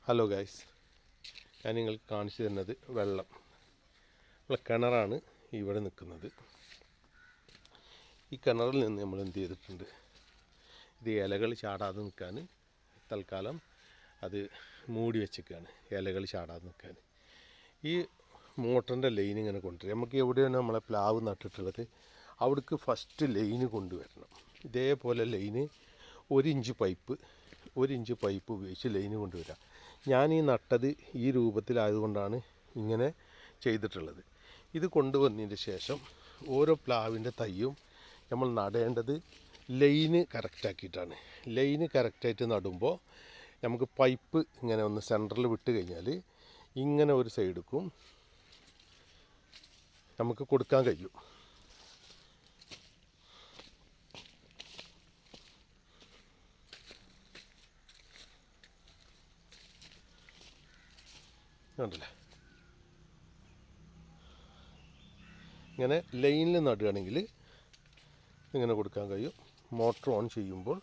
Hello guys, ഞാൻ നിങ്ങൾക്ക് കാണിച്ചു തരുന്നത് വെള്ളം കിണറാണ് ഇവിടെ നിൽക്കുന്നത്. ഈ കിണറിൽ നിന്ന് നമ്മൾ എന്ത് ചെയ്തിട്ടുണ്ട്, ഇത് ഇലകൾ ചാടാതെ നിൽക്കാൻ തൽക്കാലം അത് മൂടി വെച്ചിരിക്കുകയാണ്. ഇലകൾ ചാടാതെ നിൽക്കാൻ ഈ മോട്ടറിൻ്റെ ലൈൻ ഇങ്ങനെ കൊണ്ടുവരും. നമുക്ക് എവിടെയാണ് നമ്മളെ പ്ലാവ് നട്ടിട്ടുള്ളത് അവിടേക്ക് ഫസ്റ്റ് ലൈന് കൊണ്ടുവരണം. ഇതേപോലെ ലൈന് ഒരു ഇഞ്ച് പൈപ്പ് ഉപയോഗിച്ച് ലൈന് കൊണ്ടുവരിക. ഞാൻ ഈ നട്ടത് ഈ രൂപത്തിലായതുകൊണ്ടാണ് ഇങ്ങനെ ചെയ്തിട്ടുള്ളത്. ഇത് കൊണ്ടുവന്നതിന് ശേഷം ഓരോ പ്ലാവിൻ്റെ തൈയും നമ്മൾ നടേണ്ടത് ലൈന് കറക്റ്റാക്കിയിട്ടാണ്. ലൈന് കറക്റ്റായിട്ട് നടുമ്പോൾ നമുക്ക് പൈപ്പ് ഇങ്ങനെ ഒന്ന് സെൻറ്ററിൽ വിട്ട് കഴിഞ്ഞാൽ ഇങ്ങനെ ഒരു സൈഡിക്കും നമുക്ക് കൊടുക്കാൻ കഴിയും. കണ്ടില്ലേ, ഇങ്ങനെ ലൈനിൽ നടുകയാണെങ്കിൽ ഇങ്ങനെ കൊടുക്കാൻ കഴിയും. മോട്ടർ ഓൺ ചെയ്യുമ്പോൾ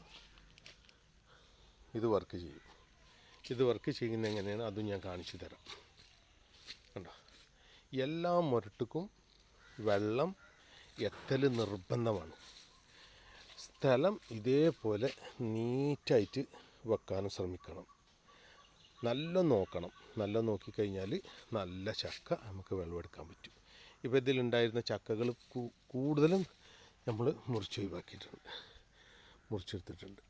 ഇത് വർക്ക് ചെയ്യും. ഇത് വർക്ക് ചെയ്യുന്നത് എങ്ങനെയാണ് അതും ഞാൻ കാണിച്ചു തരാം. കണ്ടോ, എല്ലാ മുരട്ടുക്കും വെള്ളം എത്തൽ നിർബന്ധമാണ്. സ്ഥലം ഇതേപോലെ നീറ്റായിട്ട് വെക്കാനും ശ്രമിക്കണം. നല്ല നോക്കണം. നല്ല നോക്കിക്കഴിഞ്ഞാൽ നല്ല ചക്ക നമുക്ക് വിളവെടുക്കാൻ പറ്റും. ഇപ്പോൾ ഇതിലുണ്ടായിരുന്ന ചക്കകൾ കൂടുതലും നമ്മൾ മുറിച്ചൊഴിവാക്കിയിട്ടുണ്ട്, മുറിച്ചെടുത്തിട്ടുണ്ട്.